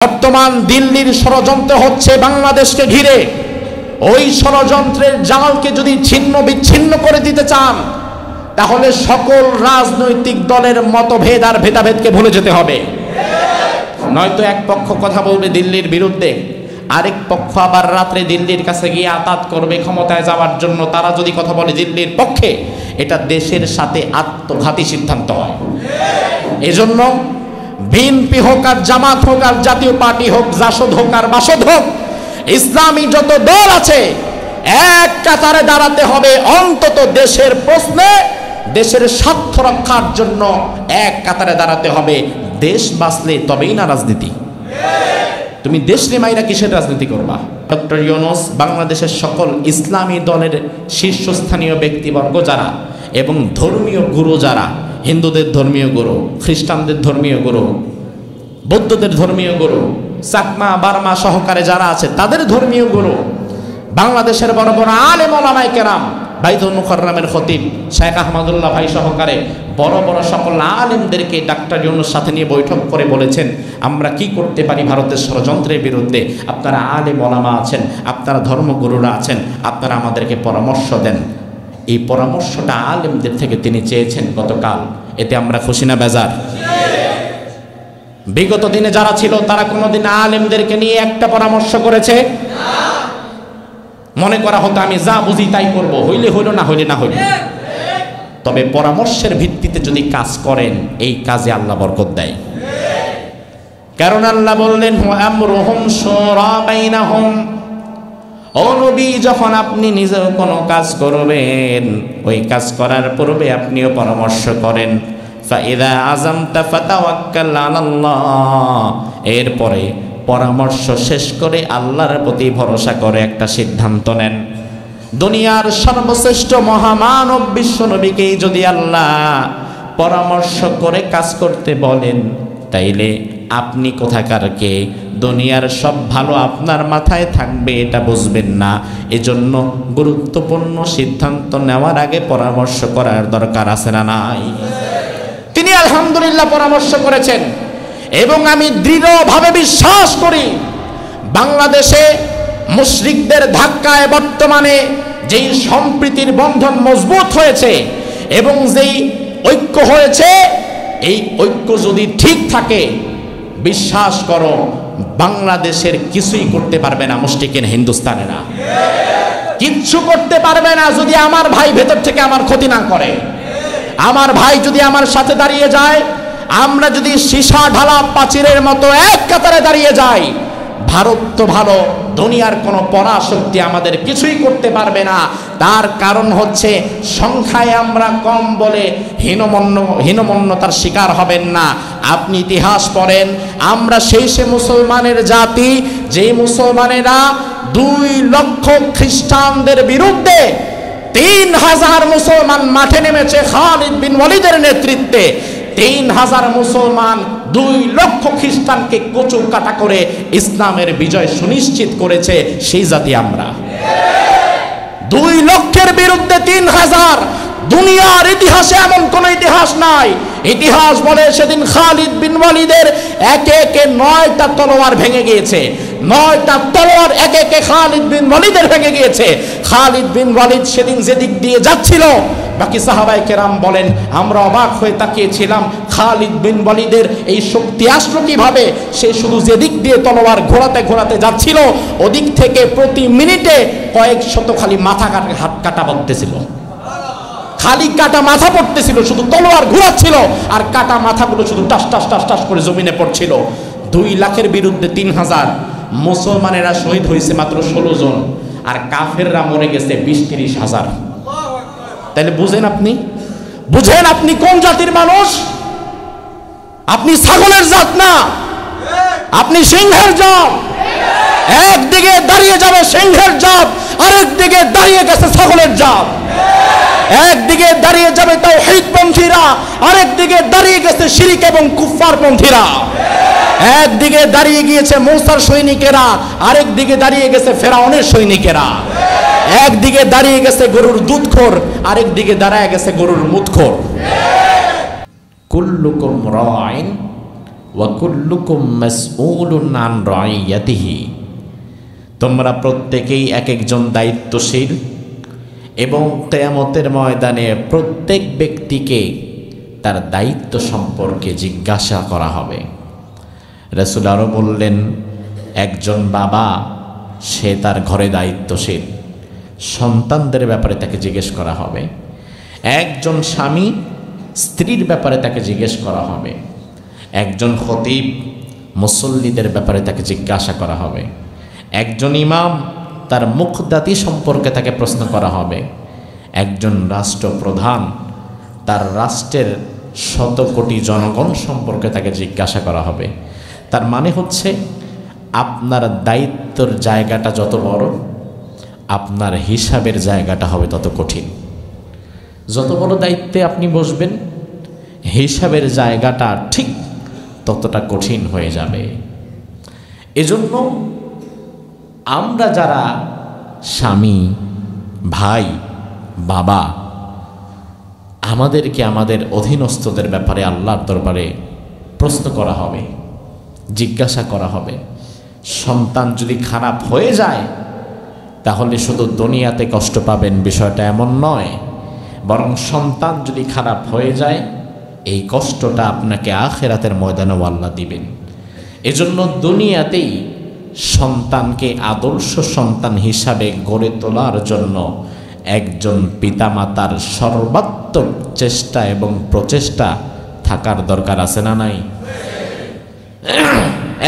বর্তমান দিল্লির ষড়যন্ত্র হচ্ছে বাংলাদেশকে ঘিরে। ওই ষড়যন্ত্রের জালকে যদি ছিন্ন বিচ্ছিন্ন করে দিতে চান, তাহলে সকল রাজনৈতিক দলের মতভেদ আর ভেদাভেদকে ভুলে যেতে হবে। নয়তো এক পক্ষ কথা বলবে দিল্লির বিরুদ্ধে, আরেক পক্ষ আবার রাত্রে দিল্লির কাছে গিয়ে আতাত করবে ক্ষমতায় যাওয়ার জন্য। তারা যদি কথা বলে দিল্লির পক্ষে, এটা দেশের সাথে আত্মঘাতী সিদ্ধান্ত হয়। এজন্য বিএনপি হোক আর জামাত হোক আর জাতীয় পার্টি হোক, জাসদ হোক আর বাসদ হোক, ইসলামী যত দল আছে এক কাতারে দাঁড়াতে হবে। অন্তত দেশের প্রশ্নে, দেশের স্বার্থ রক্ষার জন্য এক কাতারে দাঁড়াতে হবে। দেশ বাঁচলে তবেই না রাজনীতি। তুমি দেশ নেমাইরা কিসের রাজনীতি করবা? ডক্টর ইউনূস বাংলাদেশের সকল ইসলামী দলের শীর্ষস্থানীয় ব্যক্তিবর্গ যারা এবং ধর্মীয় গুরু যারা, হিন্দুদের ধর্মীয় গুরু, খ্রিস্টানদের ধর্মীয় গুরু, বৌদ্ধদের ধর্মীয় গুরু, চাকমা বার্মা সহকারে যারা আছে তাদের ধর্মীয় গুরু, বাংলাদেশের বড় বড় আলেম ওলামায়ে কেরাম, বাইতুল মুকাররমের খতিব শেখ আহমদুল্লাহ ভাই সহকারে বড় বড় সকল আলেমদেরকে ডাক্তার ইউনূস সাথে নিয়ে বৈঠক করে বলেছেন, আমরা কি করতে পারি ভারতের ষড়যন্ত্রের বিরুদ্ধে। আপনারা আলেম ওলামা আছেন, আপনারা ধর্মগুরুরা আছেন, আপনারা আমাদেরকে পরামর্শ দেন। এই পরামর্শটা আলেমদের থেকে তিনি চেয়েছেন গতকাল। এতে আমরা খুশি না বেজার? বিগত দিনে যারা ছিল তারা কোনোদিন আলেমদেরকে নিয়ে একটা পরামর্শ করেছে? মনে করা হতো আমি যা বুঝি তাই করব, হইলে হইল, না হইলে না হইল। তবে পরামর্শের ভিত্তিতে যদি কাজ করেন, এই কাজে আল্লাহ বরকত দেয়। কারণ আল্লাহ বললেন আমরুহুম শুরা বাইনাহুম, ও নবী, যখন আপনি নিজেও কোনো কাজ করবেন, ওই কাজ করার পূর্বে আপনিও পরামর্শ করেন। ফাইদা আযামতা ফাতাওয়াক্কাল আলাল্লাহ, এরপরে পরামর্শ শেষ করে আল্লাহর প্রতি ভরসা করে একটা সিদ্ধান্ত নেন। দুনিয়ার সর্বশ্রেষ্ঠ মহামানব বিশ্ব নবীকেই যদি আল্লাহ পরামর্শ করে কাজ করতে বলেন, তাইলে আপনি কোথাকার কে? দুনিয়ার সব ভালো আপনার মাথায় থাকবে এটা বুঝবেন না। এজন্য গুরুত্বপূর্ণ সিদ্ধান্ত নেওয়ার আগে পরামর্শ করার দরকার আছে না নাই? তিনি আলহামদুলিল্লাহ পরামর্শ করেছেন এবং আমি দৃঢ়ভাবে বিশ্বাস করি বাংলাদেশে মুশরিকদের ধাক্কায় বর্তমানে যেই সম্প্রীতির বন্ধন মজবুত হয়েছে এবং যেই ঐক্য হয়েছে, এই ঐক্য যদি ঠিক থাকে, বিশ্বাস করো বাংলাদেশের কিছুই করতে পারবে না মুশরিকিন হিন্দুস্তানেরা। কিচ্ছু করতে পারবে না যদি আমার ভাই ভেতর থেকে আমার ক্ষতি না করে। আমার ভাই যদি আমার সাথে দাঁড়িয়ে যায়, আমরা যদি সীসা ঢালা প্রাচীরের মতো এক কাতারে দাঁড়িয়ে যাই, ভারত তো ভালো, দুনিয়ার কোনো পরাশক্তি আমাদের কিছুই করতে পারবে না। তার কারণ হচ্ছে সংখ্যায় আমরা কম বলে হীনমন্যতার শিকার হবেন না। আপনি ইতিহাস পড়েন, আমরা সেই মুসলমানের জাতি যে মুসলমানেরা 2 লক্ষ খ্রিস্টানদের বিরুদ্ধে 3000 মুসলমান মাঠে নেমেছে খালিদ বিন ওয়ালিদের নেতৃত্বে। 3000 মুসলমান 2 লক্ষ খ্রিস্টানকে কচু কাটা করে ইসলামের বিজয় সুনিশ্চিত করেছে, সেই জাতি আমরা। 2 লক্ষের বিরুদ্ধে 3000, দুনিয়ার ইতিহাসে এমন কোন ইতিহাস নাই। ইতিহাস বলে সেদিন খালিদ বিন ওয়ালিদের একে একে 9টা তলোয়ার ভেঙে গিয়েছে। 9টা তলোয়ার একে একে খালিদ বিন ওয়ালিদের ভেঙে গিয়েছে। খালিদ বিন ওয়ালিদ সেদিন যেদিক দিয়ে যাচ্ছিল, বাকি সাহাবায়ে কেরাম বলেন আমরা অবাক হয়ে তাকিয়েছিলাম খালিদ বিন ওয়ালিদের এই শক্তি আসলো কিভাবে। সে শুধু যেদিক দিয়ে তলোয়ার ঘোরাতে ঘোরাতে যাচ্ছিল, ওদিক থেকে প্রতি মিনিটে কয়েক শত খালি মাথা কাটা, হাত কাটা পড়তেছিল, খালি কাটা মাথা পড়তেছিল, শুধু তলোয়ার ঘোরাচ্ছিল আর কাটা মাথাগুলো শুধু টাস টাস টাস টাস করে জমিনে পড়ছিল। 2 লাখের বিরুদ্ধে 3000। মুসলমানেরা শহীদ হয়েছে মাত্র 16 জন, আর কাফেররা মরে গেছে 20-30 হাজার। তাহলে বুঝেন আপনি কোন জাতির মানুষ? আপনি ছাগলের জাত না, আপনি সিংহের জাত। একদিকে দাঁড়িয়ে যাবে সিংহের জাত, আরেকদিকে দাঁড়িয়ে গেছে ছাগলের জাত। একদিকে দাঁড়িয়ে যাবে তাওহীদপন্থীরা, আরেকদিকে দাঁড়িয়ে গেছে শিরক এবং কুফফারপন্থীরা। একদিকে দাঁড়িয়ে গিয়েছে মূসার সৈনিকেরা, আরেকদিকে দাঁড়িয়ে গেছে ফেরাউনের সৈনিকেরা। একদিকে দাঁড়িয়ে গেছে গরুর দুধখোর, আরেকদিকে দাঁড়ায় গেছে গরুর মুতখোর। কুল্লুকুম রাইন ওয়া কুল্লুকুম মাসউলুন আন রাইয়াতিহি, তোমরা প্রত্যেকেই এক একজন দায়িত্বশীল এবং কিয়ামতের ময়দানে প্রত্যেক ব্যক্তিকে তার দায়িত্ব সম্পর্কে জিজ্ঞাসা করা হবে। রাসূল আরও বললেন, একজন বাবা সে তার ঘরে দায়িত্বশীল, সন্তানদের ব্যাপারে তাকে জিজ্ঞেস করা হবে। একজন স্বামী স্ত্রীর ব্যাপারে তাকে জিজ্ঞেস করা হবে। একজন খতিব মুসল্লিদের ব্যাপারে তাকে জিজ্ঞাসা করা হবে। একজন ইমাম তার মুখদাতি সম্পর্কে তাকে প্রশ্ন করা হবে। একজন রাষ্ট্রপ্রধান তার রাষ্ট্রের শত কোটি জনগণ সম্পর্কে তাকে জিজ্ঞাসা করা হবে। তার মানে হচ্ছে আপনার দায়িত্বের জায়গাটা যত বড়, আপনার হিসাবের জায়গাটা হবে তত কঠিন। যত বড় দায়িত্বে আপনি বসবেন, হিসাবের জায়গাটা ঠিক ততটা কঠিন হয়ে যাবে। এজন্য আমরা যারা স্বামী, ভাই, বাবা, আমাদেরকে আমাদের অধীনস্থদের ব্যাপারে আল্লাহর দরবারে প্রশ্ন করা হবে, জিজ্ঞাসা করা হবে। সন্তান যদি খারাপ হয়ে যায় তাহলে শুধু দুনিয়াতে কষ্ট পাবেন, বিষয়টা এমন নয়, বরং সন্তান যদি খারাপ হয়ে যায় এই কষ্টটা আপনাকে আখিরাতের ময়দানেও আল্লাহ দিবেন। এজন্য দুনিয়াতেই সন্তানকে আদর্শ সন্তান হিসাবে গড়ে তোলার জন্য একজন পিতামাতার সর্বাত্মক চেষ্টা এবং প্রচেষ্টা থাকার দরকার আছে না নাই?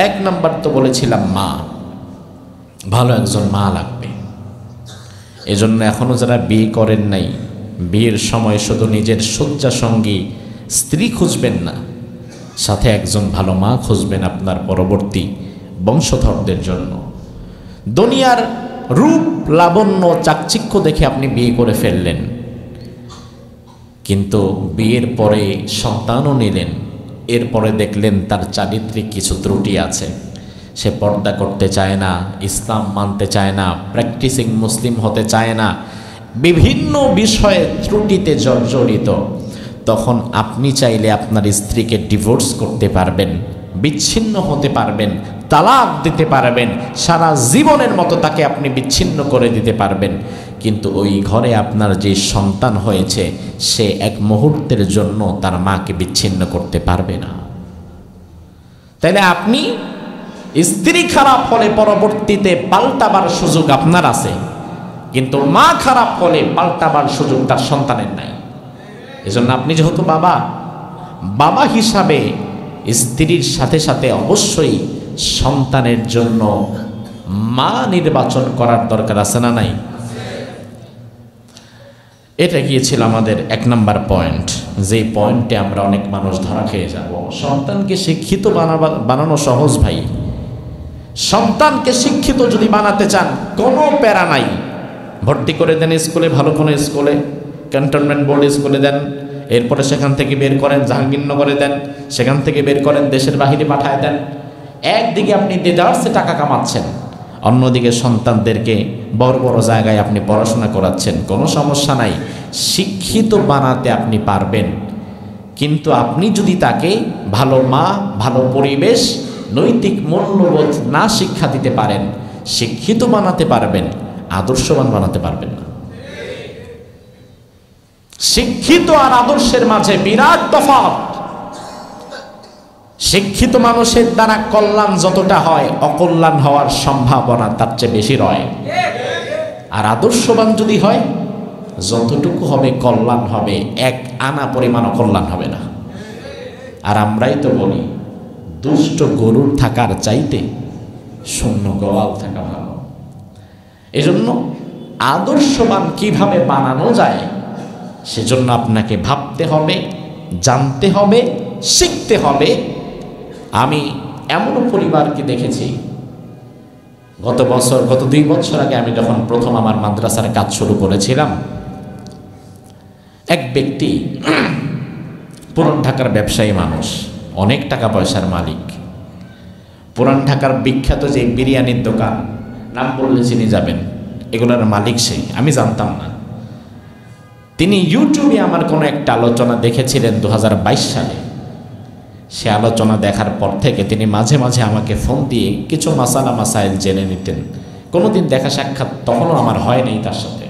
এক নাম্বার তো বলেছিলাম মা, ভালো একজন মা লাগবে। এজন্য এখনো যারা বিয়ে করেন নাই, বিয়ের সময় শুধু নিজের শয্যা সঙ্গী স্ত্রী খুঁজবেন না, সাথে একজন ভালো মা খুঁজবেন আপনার পরবর্তী বংশধরদের জন্য। দুনিয়ার রূপ, লাবণ্য, চাকচিক্য দেখে আপনি বিয়ে করে ফেললেন, কিন্তু বিয়ের পরে সন্তানও নিলেন, এরপরে দেখলেন তার চারিত্রিক কিছু ত্রুটি আছে, সে পর্দা করতে চায় না, ইসলাম মানতে চায় না, প্র্যাকটিসিং মুসলিম হতে চায় না, বিভিন্ন বিষয়ে ত্রুটিতে জর্জরিত। তখন আপনি চাইলে আপনার স্ত্রীকে ডিভোর্স করতে পারবেন, বিচ্ছিন্ন হতে পারবেন, তালাক দিতে পারবেন, সারা জীবনের মতো তাকে আপনি বিচ্ছিন্ন করে দিতে পারবেন। কিন্তু ওই ঘরে আপনার যে সন্তান হয়েছে সে এক মুহূর্তের জন্য তার মাকে বিচ্ছিন্ন করতে পারবে না। তাইলে আপনি স্ত্রী খারাপ হলে পরবর্তীতে পাল্টাবার সুযোগ আপনার আছে, কিন্তু মা খারাপ হলে পাল্টাবার সুযোগ তার সন্তানের নাই। এজন্য আপনি যেহেতু বাবা হিসাবে স্ত্রীর সাথে সাথে অবশ্যই সন্তানের জন্য মা নির্বাচন করার দরকার আছে না নাই? এটা গিয়েছিল আমাদের এক নাম্বার পয়েন্ট, যেই পয়েন্টে আমরা অনেক মানুষ ধরা খেয়ে যাব। সন্তানকে শিক্ষিত বানানো সহজ ভাই। সন্তানকে শিক্ষিত যদি বানাতে চান কোনো প্যারা নাই, ভর্তি করে দেন স্কুলে, ভালো কোনো স্কুলে, ক্যান্টনমেন্ট বোর্ড স্কুলে দেন, এরপরে সেখান থেকে বের করেন জাহাঙ্গীরনগরে দেন, সেখান থেকে বের করেন দেশের বাহিরে পাঠায় দেন। একদিকে আপনি দেদার্সে টাকা কামাচ্ছেন, অন্যদিকে সন্তানদেরকে বড় বড় জায়গায় আপনি পড়াশোনা করাচ্ছেন, কোনো সমস্যা নাই, শিক্ষিত বানাতে আপনি পারবেন। কিন্তু আপনি যদি তাকে ভালো মা, ভালো পরিবেশ, নৈতিক মূল্যবোধ না শিক্ষা দিতে পারেন, শিক্ষিত বানাতে পারবেন, আদর্শবান বানাতে পারবেন না। শিক্ষিত আর আদর্শের মাঝে বিরাট তফাৎ। শিক্ষিত মানুষের দ্বারা কল্যাণ যতটা হয়, অকল্যাণ হওয়ার সম্ভাবনা তার চেয়ে বেশি রয়। আর আদর্শবান যদি হয়, যতটুকু হবে কল্যাণ হবে, এক আনা পরিমাণ অকল্যাণ হবে না। আর আমরাই তো বলি দুষ্ট গরুর থাকার চাইতে শূন্য গোয়াল থাকা ভালো। এজন্য আদর্শবান কিভাবে বানানো যায় সেজন্য আপনাকে ভাবতে হবে, জানতে হবে, শিখতে হবে। আমি এমনও পরিবারকে দেখেছি, গত 2 বছর আগে আমি যখন প্রথম আমার মাদ্রাসার কাজ শুরু করেছিলাম, এক ব্যক্তি পুরান ঢাকার ব্যবসায়ী মানুষ, অনেক টাকা পয়সার মালিক, পুরান ঢাকার বিখ্যাত যে বিরিয়ানির দোকান, নাম বললে চিনে যাবেন, এগুলোর মালিক সে, আমি জানতাম না। তিনি ইউটিউবে আমার কোনো একটা আলোচনা দেখেছিলেন 2022 সালে। সে আলোচনা দেখার পর থেকে তিনি মাঝে মাঝে আমাকে ফোন দিয়ে কিছু মাসাইল জেনে নিতেন। কোনোদিন দেখা সাক্ষাৎ তখনও আমার হয় নাই তার সাথে।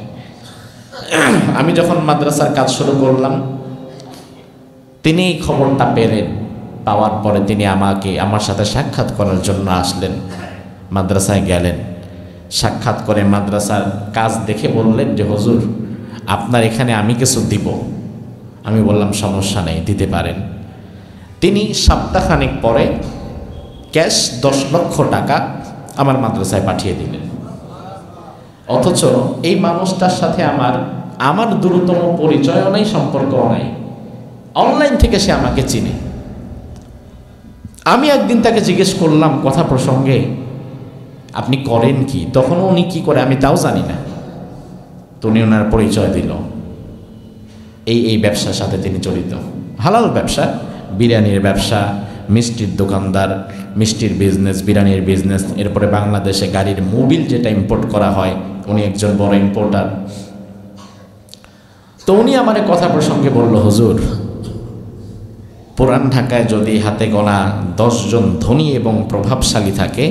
আমি যখন মাদ্রাসার কাজ শুরু করলাম, তিনি এই খবরটা পেলেন। পাওয়ার পরে তিনি আমার সাথে সাক্ষাৎ করার জন্য আসলেন, মাদ্রাসায় গেলেন। সাক্ষাৎ করে মাদ্রাসার কাজ দেখে বললেন যে হুজুর, আপনার এখানে আমি কিছু দিব। আমি বললাম সমস্যা নেই, দিতে পারেন। তিনি সপ্তাহখানেক পরে ক্যাশ 10 লক্ষ টাকা আমার মাদ্রাসায় পাঠিয়ে দিলেন। অথচ এই মানুষটার সাথে আমার দ্রুততম পরিচয়ও নাই, সম্পর্কও নাই। অনলাইন থেকে সে আমাকে চিনে। আমি একদিন তাকে জিজ্ঞেস করলাম কথা প্রসঙ্গে, আপনি করেন কি? তখনও উনি কি করে আমি তাও জানি না। তো উনি ওনার পরিচয় দিল, এই ব্যবসার সাথে তিনি জড়িত। হালাল ব্যবসা, বিরিয়ানির ব্যবসা, মিষ্টির দোকানদার, মিষ্টির বিজনেস, বিরিয়ানির বিজনেস। এরপরে বাংলাদেশে গাড়ির মোবিল যেটা ইম্পোর্ট করা হয়, উনি একজন বড় ইম্পোর্টার। তো উনি আমার কথা প্রসঙ্গে বলল, হুজুর, পুরান ঢাকায় যদি হাতে গোনা 10 জন ধনী এবং প্রভাবশালী থাকে,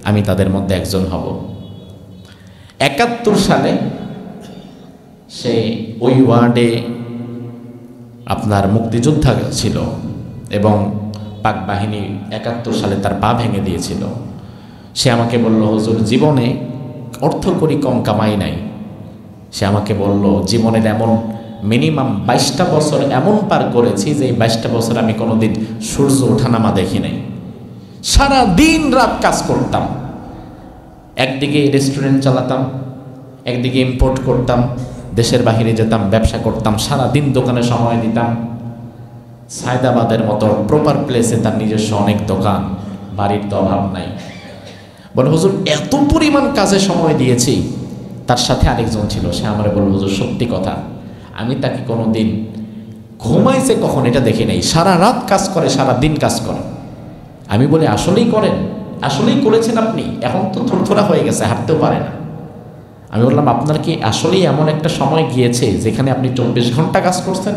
আমি তাদের মধ্যে একজন হব। 71 সালে সে ওই ওয়ার্ডে আপনার মুক্তিযোদ্ধা ছিল এবং পাক বাহিনী 71 সালে তার পা ভেঙে দিয়েছিল। সে আমাকে বলল, হুজুর, জীবনে অর্থ করি কম কামাই নাই। সে আমাকে বলল, জীবনের এমন মিনিমাম 22টা বছর এমন পার করেছি যে এই 22টা বছর আমি কোনোদিন সূর্য ওঠানামা দেখি নাই। সারা দিন রাত কাজ করতাম, একদিকে রেস্টুরেন্ট চালাতাম, একদিকে ইম্পোর্ট করতাম, দেশের বাহিরে যেতাম, ব্যবসা করতাম, সারা দিন দোকানে সময় দিতাম। সায়দাবাদের মতো প্রপার প্লেসে তার নিজস্ব অনেক দোকান, বাড়ির তো অভাব নাই। বলে, হুজুর, এত পরিমাণ কাজে সময় দিয়েছি। তার সাথে আরেকজন ছিল, সে আমার বলল, হুজুর, সত্যি কথা, আমি তাকে কোনোদিন ঘুমাইছে কখন এটা দেখি নাই। সারা রাত কাজ করে, সারা দিন কাজ করে। আমি বলি, আসলেই করেন? আসলেই করেছেন আপনি? এখন তো থরথরা হয়ে গেছে, হাঁটতেও পারে না। আমি বললাম, আপনার কি আসলেই এমন একটা সময় গিয়েছে যেখানে আপনি 24 ঘন্টা কাজ করছেন?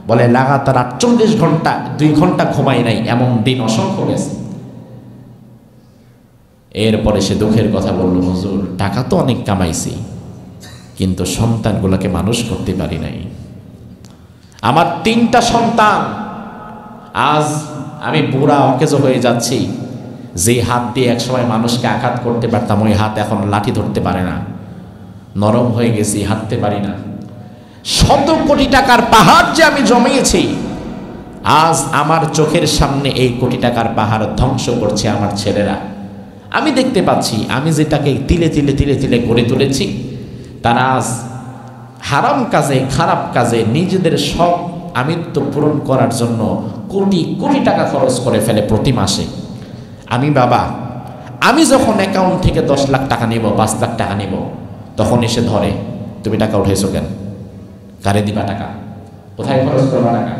বলে, লাগাতার 48 ঘন্টা, 2 ঘন্টা ঘুমাই নাই, এমন দিন অসংখ্য গেছে। এরপরে সে দুঃখের কথা বলল, হুজুর, টাকা তো অনেক কামাইছি, কিন্তু সন্তানগুলোকে মানুষ করতে পারি নাই। আমার 3টা সন্তান, আজ আমি বুড়া অকেজ হয়ে যাচ্ছি। যে হাত দিয়ে একসময় মানুষকে আঘাত করতে পারতাম, ওই হাত এখন লাঠি ধরতে পারে না, নরম হয়ে গেছি, হাঁটতে পারি না। 100 কোটি টাকার পাহাড় যে আমি জমিয়েছি, আজ আমার চোখের সামনে এই কোটি টাকার পাহাড় ধ্বংস করছে আমার ছেলেরা। আমি দেখতে পাচ্ছি, আমি যেটাকে তিলে তিলে তিলে তিলে গড়ে তুলেছি, তারা আজ হারাম কাজে, খারাপ কাজে নিজেদের সব আমিত্ব পূরণ করার জন্য কোটি কোটি টাকা খরচ করে ফেলে প্রতি মাসে। আমি বাবা, আমি যখন অ্যাকাউন্ট থেকে 10 লাখ টাকা নেব, 5 লাখ টাকা নেব, তখন এসে ধরে, তুমি টাকা উঠেছো কেন? কারে দিবা টাকা? কোথায় খরচ করবা টাকা?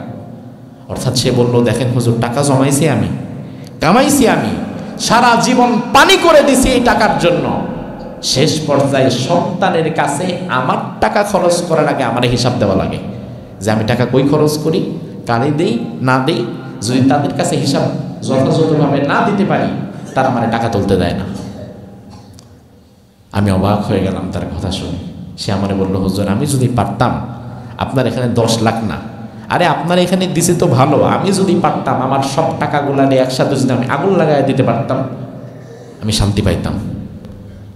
অর্থাৎ সে বলল, দেখেন হুজুর, টাকা জমাইছি আমি, কামাইছি আমি, সারা জীবন পানি করে দিছি এই টাকার জন্য। শেষ পর্যায়ে সন্তানের কাছে আমার টাকা খরচ করার আগে আমার হিসাব দেওয়া লাগে যে আমি টাকা কই খরচ করি, কারে দেই, না দেই। যদি তাদের কাছে হিসাব যথাযথভাবে না দিতে পারি, তারা আমার টাকা তুলতে দেয় না। আমি অবাক হয়ে গেলাম তার কথা শুনে। সে আমারে বলল, হুজুর, আমি যদি পারতাম, আপনার এখানে 10 লাখ না, আরে আপনার এখানে দিছে তো ভালো, আমি যদি পারতাম আমার সব টাকাগুলা নিয়ে একসাথে যদি আমি আগুন লাগাই দিতে পারতাম, আমি শান্তি পাইতাম।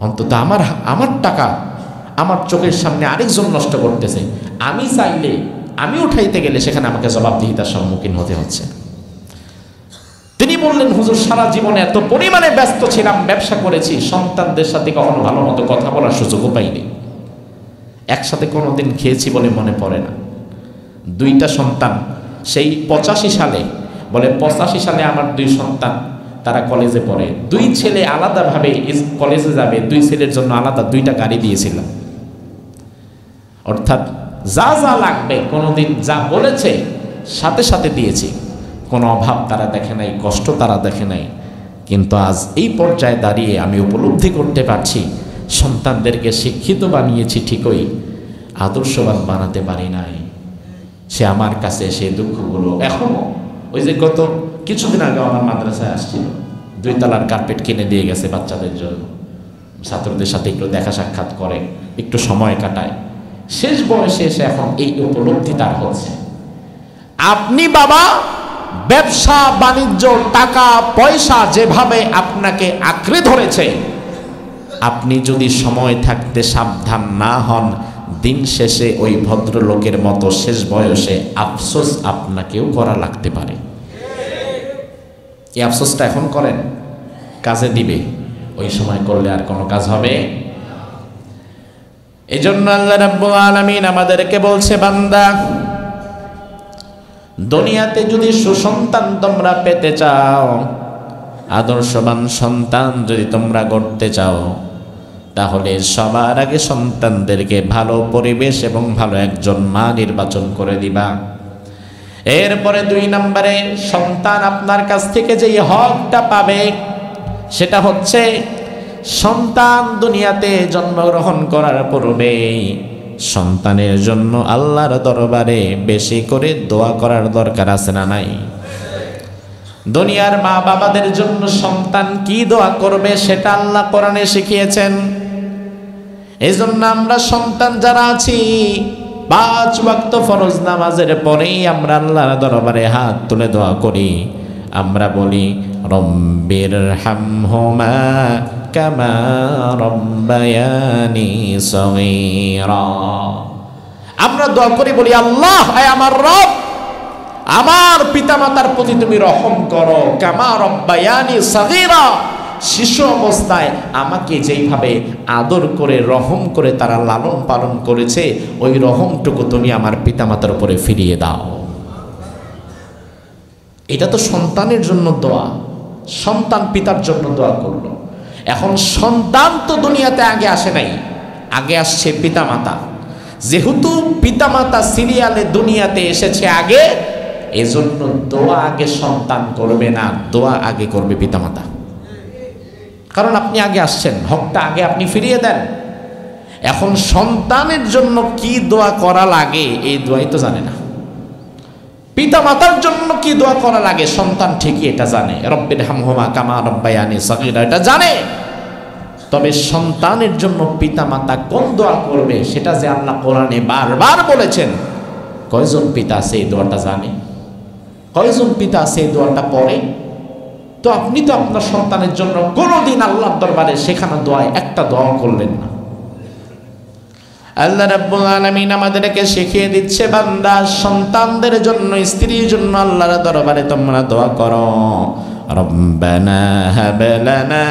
অন্তত আমার টাকা আমার চোখের সামনে আরেকজন নষ্ট করতেছে, আমি চাইলে, আমি উঠাইতে গেলে সেখানে আমাকে জবাবদিহিতার সম্মুখীন হতে হচ্ছে। তিনি বললেন, হুজুর, সারা জীবনে এত পরিমাণে ব্যস্ত ছিলাম, ব্যবসা করেছি, সন্তানদের সাথে কখনো ভালো মতো কথা বলার সুযোগও পাইনি। একসাথে কোনোদিন খেয়েছি বলে মনে পড়ে না। 2টা সন্তান, সেই 85 সালে, বলে 85 সালে আমার 2 সন্তান, তারা কলেজে পড়ে। 2 ছেলে আলাদাভাবে কলেজে যাবে, 2 ছেলের জন্য আলাদা 2টা গাড়ি দিয়েছিলাম। অর্থাৎ যা যা লাগবে কোনোদিন যা বলেছে সাথে সাথে দিয়েছি। কোনো অভাব তারা দেখে নাই, কষ্ট তারা দেখে নাই। কিন্তু আজ এই পর্যায়ে দাঁড়িয়ে আমি উপলব্ধি করতে পারছি, সন্তানদেরকে শিক্ষিত বানিয়েছি ঠিকই, আদর্শবান বানাতে পারি নাই। সে আমার কাছে সেই দুঃখগুলো এখনো ওই যে গত কিছুদিন আগে আমার মাদ্রাসায় আসছিল, 2 তলার কার্পেট কিনে দিয়ে গেছে বাচ্চাদের জন্য, ছাত্রদের সাথে একটু দেখা সাক্ষাৎ করে, একটু সময় কাটায়। শেষ বয়সে এসে এখন এই উপলব্ধি তার হচ্ছে। আপনি বাবা ব্যবসা বাণিজ্য টাকা পয়সা যেভাবে আপনাকে আঁকড়ে ধরেছে, আপনি যদি সময় থাকতে সাবধান না হন, দিন শেষে ওই ভদ্রলোকের মতো শেষ বয়সে আফসোস আপনাকেও করা লাগতে পারে। এই আফসোসটা এখন করেন, কাজে দিবে। ওই সময় করলে আর কোনো কাজ হবে। এই জন্য আল্লাহ রাব্বুল আলামিন আমাদেরকে বলছে, বান্দা দুনিয়াতে যদি সুসন্তান তোমরা পেতে চাও, আদর্শবান সন্তান যদি তোমরা গড়তে চাও, তাহলে সবার আগে সন্তানদেরকে ভালো পরিবেশ এবং ভালো একজন মা নির্বাচন করে দিবা। এরপরে 2 নম্বরে সন্তান আপনার কাছ থেকে যে হকটা পাবে সেটা হচ্ছে, সন্তান দুনিয়াতে জন্মগ্রহণ করার পূর্বে সন্তানের জন্য আল্লাহর দরবারে বেশি করে দোয়া করার দরকার আছে না নাই? দুনিয়ার মা বাবাদের জন্য সন্তান কি দোয়া করবে সেটা আল্লাহ কোরআনে শিখিয়েছেন। এই জন্য আমরা সন্তান যারা আছি 5 ওয়াক্ত ফরজ নামাজের পরেই আমরা আল্লাহর দরবারে হাত তুলে দোয়া করি। আমরা বলি, রব্বির হামহুমা কামা রব্বায়ানি সগীরা। আমরা দোয়া করি, বলি, আল্লাহ আমার রব, আমার পিতামাতার প্রতি তুমি রহম করো, কামা রব্বায়ানি সগীরা, শিশু অবস্থায় আমাকে যেইভাবে আদর করে রহম করে তারা লালন পালন করেছে, ওই রহমটুকু তুমি আমার পিতামাতার উপরে ফিরিয়ে দাও। এটা তো সন্তানের জন্য দোয়া, সন্তান পিতার জন্য দোয়া করলো। এখন সন্তান তো দুনিয়াতে আগে আসে নাই, আগে আসছে পিতামাতা। যেহেতু পিতামাতা সিরিয়ালে দুনিয়াতে এসেছে আগে, এজন্য দোয়া আগে সন্তান করবে না, দোয়া আগে করবে পিতামাতা। কারণ আপনি আগে আসছেন, হকটা আগে আপনি ফিরিয়ে দেন। এখন সন্তানের জন্য কি দোয়া করা লাগে এই দোয়াই তো জানে না। পিতা মাতার জন্য কি দোয়া করা লাগে সন্তান ঠিকই এটা জানে, রব্বির হামহুমা কামা রব্বায়ানি সগীরা এটা জানে। তবে সন্তানের জন্য পিতা মাতা কোন দোয়া করবে সেটা যে আল্লাহ কোরআনে বারবার বলেছেন, কয়জন পিতা সেই দোয়াটা জানে? কয়জন পিতা সেই দোয়াটা পড়ে? তো আপনি তো আপনার সন্তানের জন্য কোনোদিন আল্লাহর দরবারে সেখানে দোয়ায় একটা দোয়া করলেন না। আল্লাহ রাব্বুল আলামিন আমাদেরকে শিখিয়ে দিচ্ছে, বান্দা সন্তানদের জন্য, স্ত্রীর জন্য আল্লাহর দরবারে তোমরা দোয়া করো, রব্বানা হাব লানা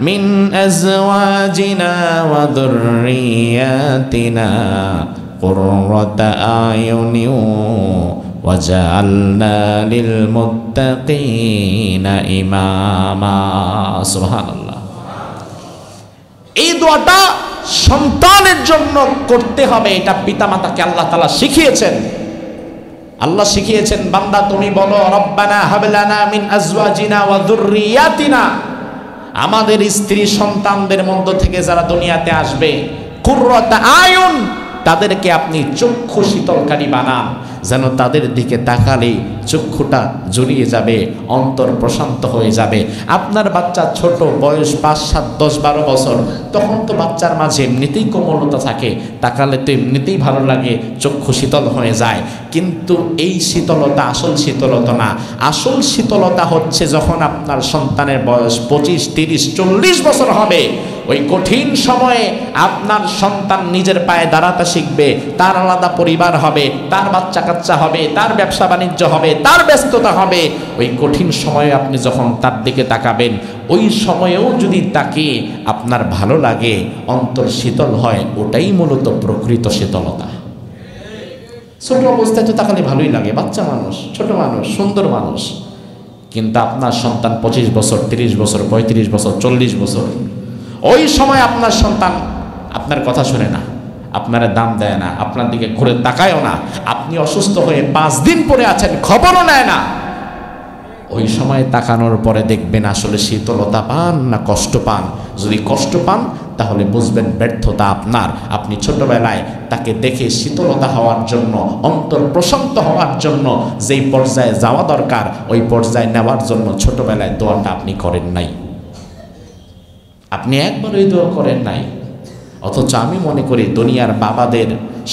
মিন আজওয়াজিনা ওয়া যুররিয়াতিনা কুররাতা আয়ুনিন ওয়াজআলনা লিল মুত্তাকিনা ইমামা। সুবহানাল্লাহ। এই দোয়াটা সন্তানের জন্য করতে হবে, এটা পিতামাতাকে আল্লাহ তাআলা শিখিয়েছেন। আল্লাহ শিখিয়েছেন, বান্দা তুমি বলো, রব্বানা হাব লানা মিন আজওয়াজিনা ওয়া যুররিয়াতিনা, আমাদের স্ত্রী সন্তানদের মধ্য থেকে যারা দুনিয়াতে আসবে, কুররাতা আয়ুন, তাদেরকে আপনি চক্ষু শীতলকারী বানান, যেন তাদের দিকে তাকালে চক্ষুটা জুড়িয়ে যাবে, অন্তর প্রশান্ত হয়ে যাবে। আপনার বাচ্চা ছোট, বয়স 5, 7, 10, 12 বছর, তখন তো বাচ্চার মাঝে এমনিতেই কোমলতা থাকে, তাকালে তো এমনিতেই ভালো লাগে, চক্ষু শীতল হয়ে যায়। কিন্তু এই শীতলতা আসল শীতলতা না। আসল শীতলতা হচ্ছে যখন আপনার সন্তানের বয়স 25, 30, 40 বছর হবে। ওই কঠিন সময়ে আপনার সন্তান নিজের পায়ে দাঁড়াতে শিখবে, তার আলাদা পরিবার হবে, তার বাচ্চা কাচ্চা হবে, তার ব্যবসা বাণিজ্য হবে, তার ব্যস্ততা হবে। ওই কঠিন সময়ে আপনি যখন তার দিকে তাকাবেন, ওই সময়েও যদি তাকে আপনার ভালো লাগে, অন্তর শীতল হয়, ওটাই মূলত প্রকৃত শীতলতা। ছোট অবস্থায় তো তাকালে ভালোই লাগে, বাচ্চা মানুষ, ছোট মানুষ, সুন্দর মানুষ। কিন্তু আপনার সন্তান 25 বছর, 30 বছর, 35 বছর, 40 বছর, ওই সময় আপনার সন্তান আপনার কথা শুনে না, আপনার দাম দেয় না, আপনার দিকে ঘুরে তাকায়ও না। আপনি অসুস্থ হয়ে 5 দিন পরে আছেন, খবরও নেয় না। ওই সময় তাকানোর পরে দেখবেন আসলে শীতলতা পান না কষ্ট পান। যদি কষ্ট পান তাহলে বুঝবেন ব্যর্থতা আপনার। আপনি ছোটবেলায় তাকে দেখে শীতলতা হওয়ার জন্য, অন্তর প্রশান্ত হওয়ার জন্য যেই পর্যায়ে যাওয়া দরকার ওই পর্যায়ে নেওয়ার জন্য ছোটবেলায় দোয়াটা আপনি করেন নাই, আপনি একবার ওই দোয়া করেন নাই। অথচ আমি মনে করি দুনিয়ার বাবাদের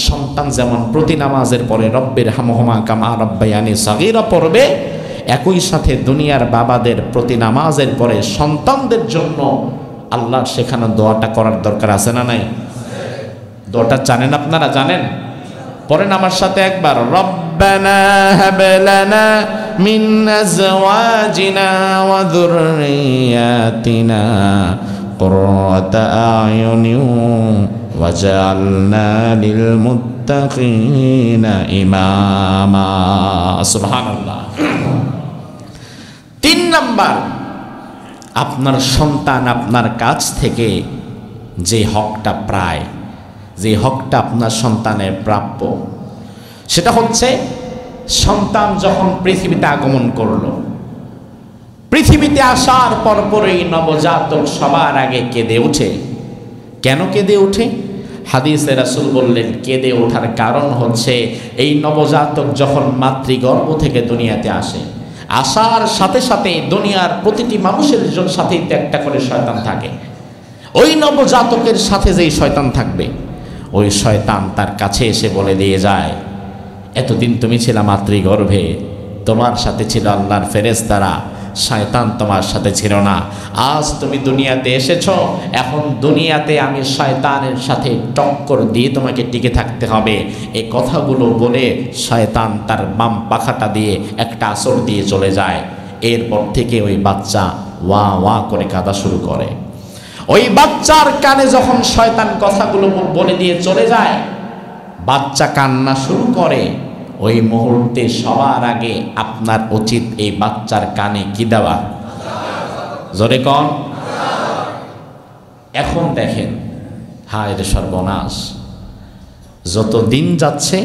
সন্তান যেমন প্রতি নামাজের পরে রব্বির হামহুমা কামা রাব্বায়ানি সাগীরা পড়বে, একই সাথে দুনিয়ার বাবাদের প্রতি নামাজের পরে সন্তানদের জন্য আল্লাহর শেখানো দোয়াটা করার দরকার আছে না নাই? দোয়াটা জানেন আপনারা? জানেন? পড়েন আমার সাথে একবার, রব্বানা হাব লানা মিন আজওয়াজিনা ওয়া যুররিয়াতিনা কুররাতা আয়ুনিন ওয়াজআলনা লিল মুত্তাকিনা ইমামা। সুবহানাল্লাহ। 3 নাম্বার, আপনার সন্তান আপনার কাছ থেকে যে হকটা প্রায়, যে হকটা আপনার সন্তানের প্রাপ্য, সেটা হচ্ছে সন্তান যখন পৃথিবীতে আগমন করলো, পৃথিবীতে আসার পরপরই নবজাতক সবার আগে কেঁদে ওঠে। কেন কেঁদে ওঠে? হাদিসে রাসূল বললেন কেঁদে ওঠার কারণ হচ্ছে এই নবজাতক যখন মাতৃগর্ভ থেকে দুনিয়াতে আসে, আসার সাথে সাথে দুনিয়ার প্রতিটি মানুষের সাথেই তো একটা করে শয়তান থাকে। ওই নবজাতকের সাথে যেই শয়তান থাকবে, ওই শয়তান তার কাছে এসে বলে দিয়ে যায়, এতদিন তুমি ছিলা মাতৃগর্ভে, তোমার সাথে ছিল আল্লাহর ফেরেশতারা, শয়তান তোমার সাথে ছিল না। আজ তুমি দুনিয়াতে এসেছো, এখন দুনিয়াতে আমি শয়তানের সাথে টক্কর দিয়ে তোমাকে টিকে থাকতে হবে। এই কথাগুলো বলে শয়তান তার বাম পাখাটা দিয়ে একটা আসর দিয়ে চলে যায়। এরপর থেকে ওই বাচ্চা ওয়া ওয়া করে কাঁদা শুরু করে। ওই বাচ্চার কানে যখন শয়তান কথাগুলো বলে দিয়ে চলে যায়, বাচ্চা কান্না শুরু করে, ওই মুহূর্তে সবার আগে আপনার উচিত এই বাচ্চার কানে কি দেওয়া? জোরে কন। এখন দেখেন, হায় রে সর্বনাশ, যত দিন যাচ্ছে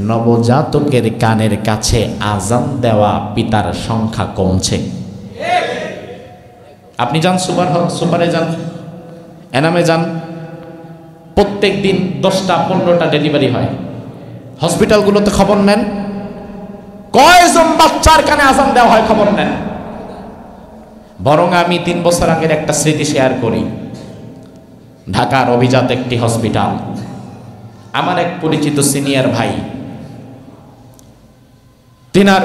নবজাতকের কানের কাছে আজান দেওয়া পিতার সংখ্যা কমছে। আপনি যান সুপারে যান, এনামে যান, প্রত্যেক দিন 10টা 15টা ডেলিভারি হয়। হসপিটালগুলোতে খবর নেন, কয়জন বাচ্চার কানে আজান দেওয়া হয় খবর নেন। বরং আমি 3 বছর আগের একটা স্মৃতি শেয়ার করি। ঢাকার অভিজাত একটি হসপিটাল, আমার এক পরিচিত সিনিয়র ভাই, তিনার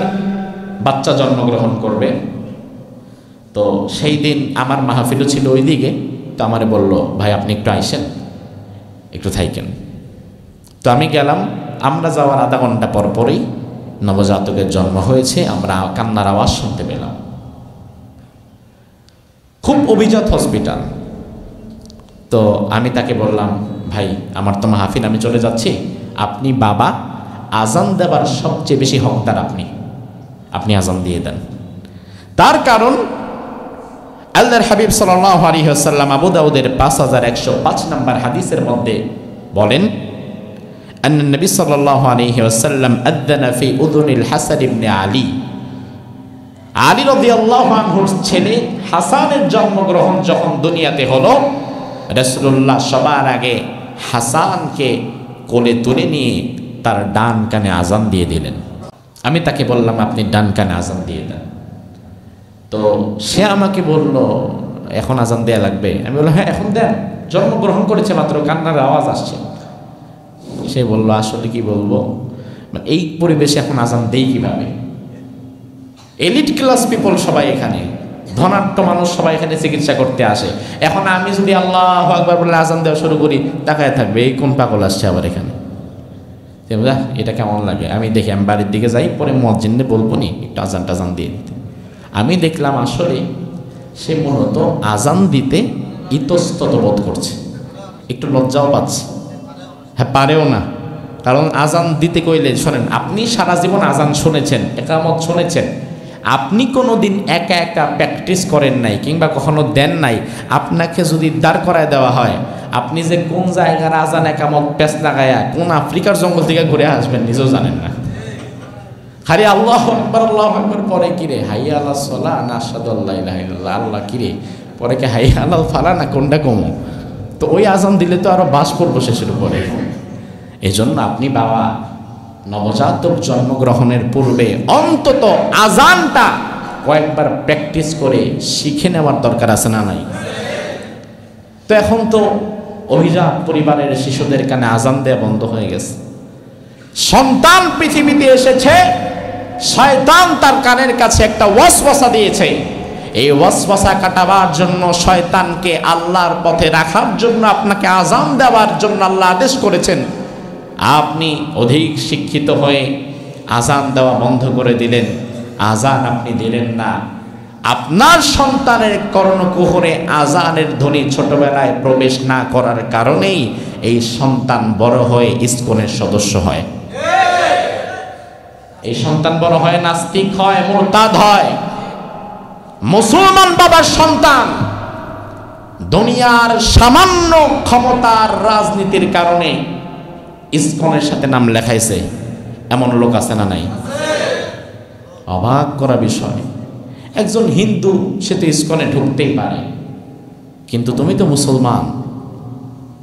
বাচ্চা জন্মগ্রহণ করবে। তো সেই দিন আমার মাহফিলও ছিল ওই দিকে। তো আমারে বলল, ভাই আপনি একটু আইসেন, একটু থাইকেন। তো আমি গেলাম। আমরা যাওয়ার আধা ঘন্টা পর পরই নবজাতকের জন্ম হয়েছে, আমরা কান্নার আওয়াজ শুনতে পেলাম। খুব অভিজাত হসপিটাল। তো আমি তাকে বললাম, ভাই আমার তো মাহফিল, আমি চলে যাচ্ছি, আপনি বাবা, আজান দেবার সবচেয়ে বেশি হকদার আপনি আজান দিয়ে দেন। তার কারণ আল্লাহর হাবিব সাল্লাল্লাহু আলাইহি ওয়াসাল্লাম আবু দাউদের 5105 নম্বর হাদিসের মধ্যে বলেন, আন্না নবী সাল্লাল্লাহু আলাইহি ওয়াসাল্লাম আযানা ফি উযুনিল হাসান ইবনে আলী। আলী রাদিয়াল্লাহু আনহুর ছেলে হাসানের জন্মগ্রহণ যখন দুনিয়াতে হলো, রাসূলুল্লাহ সবার আগে হাসানকে কোলে তুলে নিয়ে তার ডান কানে আজান দিয়ে দিলেন। আমি তাকে বললাম, আপনি ডান কানে আজান দিয়ে দেন। তো সে আমাকে বলল, এখন আজান দেয়া লাগবে? আমি বললাম, হ্যাঁ এখন দেন, জন্মগ্রহণ করেছে মাত্র, কান্নার আওয়াজ আসছে। সে বলল, আসলে কি বলবো, এই পরিবেশে এখন আজান দেই কিভাবে? এলিট ক্লাস পিপল সবাই এখানে, ধনাঢ্য মানুষ সবাই এখানে চিকিৎসা করতে আসে। এখন আমি যদি আল্লাহু আকবার বলে আজান দেওয়া শুরু করি, তাকায় থাকবে এই কোন পাগল আসছে আবার এখানে, এটা কেমন লাগে? আমি দেখি, আমি বাড়ির দিকে যাই, পরে মুয়াজ্জিনকে বলবো নি একটু আজান টাজান দিয়ে দিতে। আমি দেখলাম আসলে সে মূলত আজান দিতে ইতস্তত বোধ করছে, একটু লজ্জাও পাচ্ছে। হ্যাঁ, পারেও না, কারণ আজান দিতে কইলে, শোনেন, আপনি সারা জীবন আজান শুনেছেন, একামত শুনেছেন, আপনি কোনো দিন একা একা প্র্যাকটিস করেন নাই কিংবা কখনো দেন নাই। আপনাকে যদি দাঁড় করায় দেওয়া হয়, আপনি যে কোন জায়গার আজান একামত প্যাঁচ লাগায়া কোন আফ্রিকার জঙ্গল থেকে ঘুরে আসবেন নিজেও জানেন না। খালি আল্লাহু আকবার পরে কিরে হাইয়া আলাস সালাহ না আশহাদু আল্লা ইলাহা ইল্লাল্লাহ, আল্লাহ কিরে পরে কি হাইয়া আলাল ফালাহ না কোনটা কমো? তো ওই আজান দিলে তো আরো বাস পড়বো শেষের উপরে। এই জন্য আপনি বাবা নবজাতক জন্মগ্রহণের পূর্বে অন্তত আজানটা কয়েকবার প্র্যাকটিস করে শিখে নেওয়ার দরকার আছে না নাই? তো এখন তো অভিজাত পরিবারের শিশুদের কানে আজান দেয়া বন্ধ হয়ে গেছে। সন্তান পৃথিবীতে এসেছে, শয়তান তার কানের কাছে একটা ওয়াসওয়াসা দিয়েছে। এই ওয়াসওয়াসা কাটাবার জন্য, শয়তানকে আল্লাহর পথে রাখার জন্য আপনাকে আজান দেওয়ার জন্য আল্লাহ আদেশ করেছেন। আপনি অধিক শিক্ষিত হয়ে আজান দেওয়া বন্ধ করে দিলেন, আজান আপনি দিলেন না। আপনার সন্তানের কর্ণকুহরে আজানের ধ্বনি ছোটবেলায় প্রবেশ না করার কারণেই এই সন্তান বড় হয়ে ইসকনের সদস্য হয়। এই সন্তান বড় হয় নাস্তিক হয়, মুরতাদ হয়। মুসলমান বাবার সন্তান দুনিয়ার সামান্য ক্ষমতার রাজনীতির কারণে ইসকনের সাথে নাম লেখাইছে, এমন লোক আছে না নাই? অবাক করা বিষয়, একজন হিন্দু সে তো ইসকনে ঢুকতেই পারে, কিন্তু তুমি তো মুসলমান,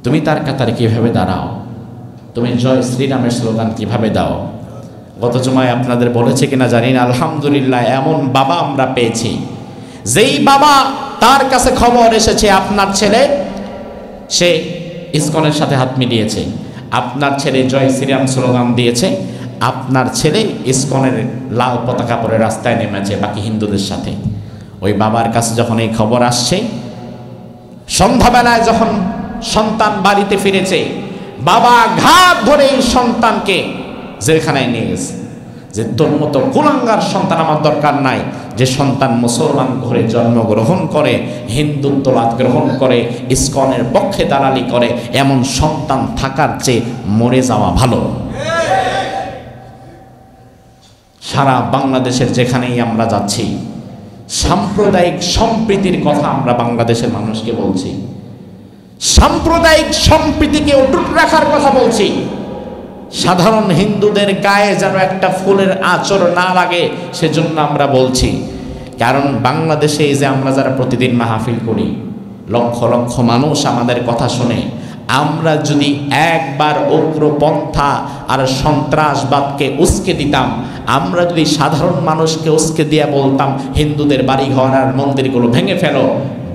তুমি তার কাতারে কিভাবে দাঁড়াও? তুমি জয় শ্রীরামের স্লোগান কিভাবে দাও? গত জুমায় আপনাদের বলেছে কিনা জানি না, আলহামদুলিল্লাহ এমন বাবা আমরা পেয়েছি, যেই বাবা তার কাছে খবর এসেছে আপনার ছেলে সে ইসকনের সাথে হাত মিলিয়েছে, আপনার ছেলে জয় শ্রীরাম স্লোগান দিয়েছে, আপনার ছেলে ইসকনের লাল পতাকা পরে রাস্তায় নেমেছে বাকি হিন্দুদের সাথে। ওই বাবার কাছে যখন এই খবর আসছে, সন্ধ্যাবেলায় যখন সন্তান বাড়িতে ফিরেছে, বাবা ঘাট ধরে এই সন্তানকে জেলখানায় নিয়ে গেছে, যে তোর মতো কুলাঙ্গার সন্তান আমার দরকার নাই, যে সন্তান মুসলমান ঘরে জন্মগ্রহণ করে, হিন্দুত্ববাদ গ্রহণ করে, ইসকনের পক্ষে দালালি করে, এমন সন্তান থাকার চেয়ে মরে যাওয়া ভালো। সারা বাংলাদেশের যেখানেই আমরা যাচ্ছি, সাম্প্রদায়িক সম্প্রীতির কথা আমরা বাংলাদেশের মানুষকে বলছি, সাম্প্রদায়িক সম্প্রীতিকে অটুট রাখার কথা বলছি। সাধারণ হিন্দুদের গায়ে যেন একটা ফুলের আঁচড় না লাগে সেজন্য আমরা বলছি। কারণ বাংলাদেশে এই যে আমরা যারা প্রতিদিন মাহফিল করি, লক্ষ লক্ষ মানুষ আমাদের কথা শুনে, আমরা যদি একবার উগ্রপন্থা আর সন্ত্রাসবাদকে উস্কে দিতাম, আমরা যদি সাধারণ মানুষকে উস্কে দিয়ে বলতাম হিন্দুদের বাড়িঘর আর মন্দিরগুলো ভেঙে ফেলো,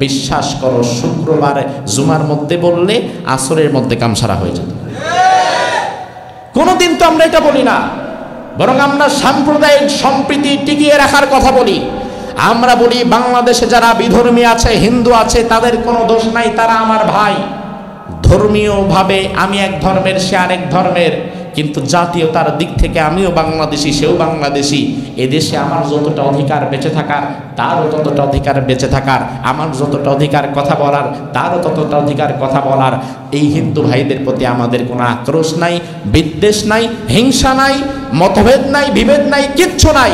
বিশ্বাস করো শুক্রবার জুমার মধ্যে বললে আসরের মধ্যে কাম সারা হয়ে যেত। কোনোদিন তো আমরা এটা বলি না, বরং আমরা সাম্প্রদায়িক সম্প্রীতি টিকিয়ে রাখার কথা বলি। আমরা বলি বাংলাদেশে যারা বিধর্মী আছে, হিন্দু আছে, তাদের কোনো দোষ নাই, তারা আমার ভাই। ধর্মীয়ভাবে আমি এক ধর্মের, সে আরেক ধর্মের, কিন্তু জাতীয়তার দিক থেকে আমিও বাংলাদেশি, সেও বাংলাদেশি। এদেশে আমার যতটা অধিকার বেঁচে থাকার, তারও ততটা অধিকার বেঁচে থাকার, আমার যতটা অধিকার কথা বলার, তারও ততটা অধিকার কথা বলার। এই হিন্দু ভাইদের প্রতি আমাদের কোনো আক্রোশ নাই, বিদ্বেষ নাই, হিংসা নাই, মতভেদ নাই, বিভেদ নাই, কিচ্ছু নাই।